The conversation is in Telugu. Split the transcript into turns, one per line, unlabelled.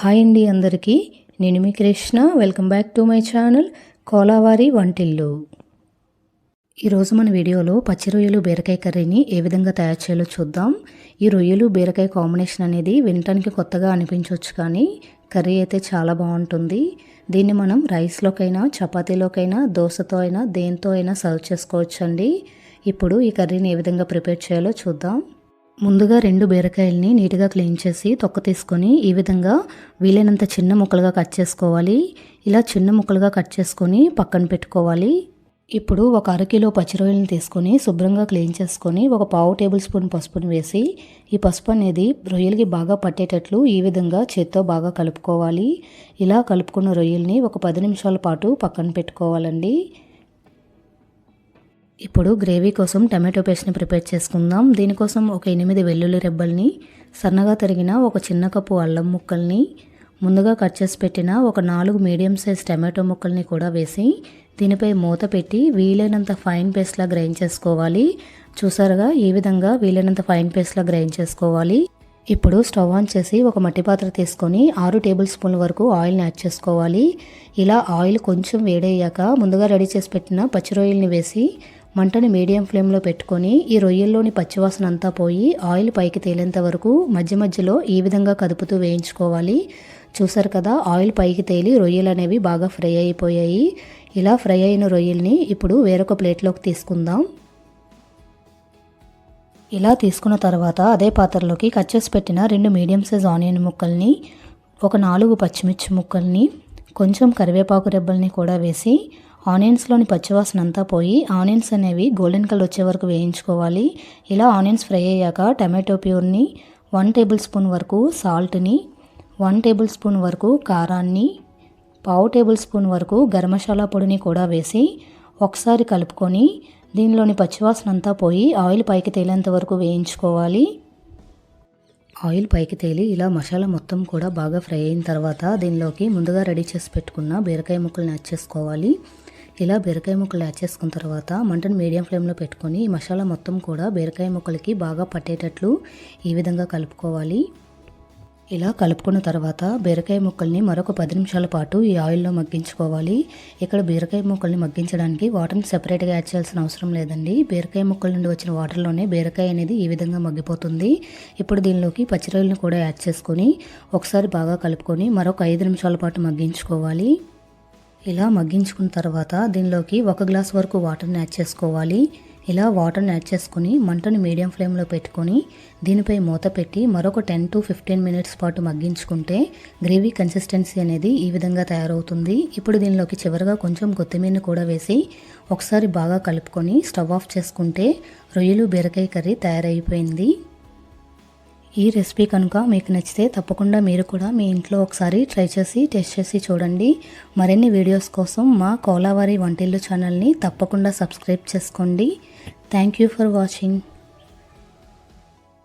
హాయ్ అండి అందరికీ, నేను మీ Krishna. Welcome back to my channel కోలావారి వంటిల్లు. ఈరోజు మన వీడియోలో పచ్చి రొయ్యలు బీరకాయ కర్రీని ఏ విధంగా తయారు చేయాలో చూద్దాం. ఈ రొయ్యలు బీరకాయ కాంబినేషన్ అనేది వినటానికి కొత్తగా అనిపించవచ్చు, కానీ కర్రీ అయితే చాలా బాగుంటుంది. దీన్ని మనం రైస్లోకైనా, చపాతీలోకైనా, దోశతో అయినా, దేంతో అయినా సర్వ్ చేసుకోవచ్చండి. ఇప్పుడు ఈ కర్రీని ఏ విధంగా ప్రిపేర్ చేయాలో చూద్దాం. ముందుగా 2 బీరకాయల్ని నీట్గా క్లీన్ చేసి తొక్క తీసుకొని ఈ విధంగా వీలైనంత చిన్న ముక్కలుగా కట్ చేసుకోవాలి. ఇలా చిన్న ముక్కలుగా కట్ చేసుకొని పక్కన పెట్టుకోవాలి. ఇప్పుడు ఒక అరకిలో పచ్చి రొయ్యలను తీసుకొని శుభ్రంగా క్లీన్ చేసుకొని ఒక 1/2 టేబుల్ స్పూన్ పసుపుని వేసి, ఈ పసుపు అనేది రొయ్యలకి బాగా పట్టేటట్లు ఈ విధంగా చేత్తో బాగా కలుపుకోవాలి. ఇలా కలుపుకున్న రొయ్యల్ని ఒక 10 నిమిషాల పాటు పక్కన పెట్టుకోవాలండి. ఇప్పుడు గ్రేవీ కోసం టమాటో పేస్ట్ని ప్రిపేర్ చేసుకుందాం. దీనికోసం ఒక 8 వెల్లుల్లి రెబ్బల్ని, సన్నగా తరిగిన ఒక చిన్న కప్పు అల్లం ముక్కల్ని, ముందుగా కట్ చేసి పెట్టిన ఒక 4 మీడియం సైజ్ టమాటో ముక్కల్ని కూడా వేసి దీనిపై మూత పెట్టి వీలైనంత ఫైన్ పేస్ట్లా గ్రైండ్ చేసుకోవాలి. చూసారుగా, ఈ విధంగా వీలైనంత ఫైన్ పేస్ట్లా గ్రైండ్ చేసుకోవాలి. ఇప్పుడు స్టవ్ ఆన్ చేసి ఒక మట్టి పాత్ర తీసుకొని 6 టేబుల్ స్పూన్ల వరకు ఆయిల్ని యాడ్ చేసుకోవాలి. ఇలా ఆయిల్ కొంచెం వేడయ్యాక ముందుగా రెడీ చేసి పెట్టిన పచ్చి రొయ్యల్ని వేసి మంటని మీడియం ఫ్లేమ్లో పెట్టుకొని ఈ రొయ్యల్లోని పచ్చివాసన అంతా పోయి ఆయిల్ పైకి తేలేంత వరకు మధ్య మధ్యలో ఈ విధంగా కదుపుతూ వేయించుకోవాలి. చూసారు కదా, ఆయిల్ పైకి తేలి రొయ్యలు అనేవి బాగా ఫ్రై అయిపోయాయి. ఇలా ఫ్రై అయిన రొయ్యల్ని ఇప్పుడు వేరొక ప్లేట్లోకి తీసుకుందాం. ఇలా తీసుకున్న తర్వాత అదే పాత్రలోకి కట్ చేసి పెట్టిన 2 మీడియం సైజ్ ఆనియన్ ముక్కల్ని, ఒక 4 పచ్చిమిర్చి ముక్కల్ని, కొంచెం కరివేపాకు రెబ్బల్ని కూడా వేసి ఆనియన్స్లోని పచ్చివాసన అంతా పోయి ఆనియన్స్ అనేవి గోల్డెన్ కలర్ వచ్చే వరకు వేయించుకోవాలి. ఇలా ఆనియన్స్ ఫ్రై అయ్యాక టమాటో ప్యూర్ని, 1 టేబుల్ స్పూన్ వరకు సాల్ట్ని, 1 టేబుల్ స్పూన్ వరకు కారాన్ని, 1/2 టేబుల్ స్పూన్ వరకు గరం మసాలా పొడిని కూడా వేసి ఒకసారి కలుపుకొని దీనిలోని పచ్చివాసన అంతా పోయి ఆయిల్ పైకి తేలేంత వరకు వేయించుకోవాలి. ఆయిల్ పైకి తేలి ఇలా మసాలా మొత్తం కూడా బాగా ఫ్రై అయిన తర్వాత దీనిలోకి ముందుగా రెడీ చేసి పెట్టుకున్న బీరకాయ ముక్కల్ని యాడ్ చేసుకోవాలి. ఇలా బీరకాయ ముక్కలు యాడ్ చేసుకున్న తర్వాత మంటను మీడియం ఫ్లేమ్లో పెట్టుకొని ఈ మసాలా మొత్తం కూడా బీరకాయ ముక్కలకి బాగా పట్టేటట్లు ఈ విధంగా కలుపుకోవాలి. ఇలా కలుపుకున్న తర్వాత బీరకాయ ముక్కల్ని మరొక 10 నిమిషాల పాటు ఈ ఆయిల్లో మగ్గించుకోవాలి. ఇక్కడ బీరకాయ ముక్కల్ని మగ్గించడానికి వాటర్ని సెపరేట్గా యాడ్ చేయాల్సిన అవసరం లేదండి. బీరకాయ ముక్కల నుండి వచ్చిన వాటర్లోనే బీరకాయ అనేది ఈ విధంగా మగ్గిపోతుంది. ఇప్పుడు దీనిలోకి పచ్చి రొయ్యలను కూడా యాడ్ చేసుకొని ఒకసారి బాగా కలుపుకొని మరొక 5 నిమిషాల పాటు మగ్గించుకోవాలి. ఇలా మగ్గించుకున్న తర్వాత దీనిలోకి 1 గ్లాస్ వరకు వాటర్ని యాడ్ చేసుకోవాలి. ఇలా వాటర్ని యాడ్ చేసుకుని మంటని మీడియం ఫ్లేమ్లో పెట్టుకొని దీనిపై మూత పెట్టి మరొక 10 to 15 మినిట్స్ పాటు మగ్గించుకుంటే గ్రేవీ కన్సిస్టెన్సీ అనేది ఈ విధంగా తయారవుతుంది. ఇప్పుడు దీనిలోకి చివరిగా కొంచెం కొత్తిమీరని కూడా వేసి ఒకసారి బాగా కలుపుకొని స్టవ్ ఆఫ్ చేసుకుంటే రొయ్యలు బీరకాయ కర్రీ తయారైపోయింది. ఈ రెసిపీ కనుక మీకు నచ్చితే తప్పకుండా మీరు కూడా మీ ఇంట్లో ఒకసారి ట్రై చేసి టేస్ట్ చేసి చూడండి. మరిన్ని వీడియోస్ కోసం మా కోలావారి వంటిల్లు ఛానల్ని తప్పకుండా సబ్స్క్రైబ్ చేసుకోండి. Thank you for watching.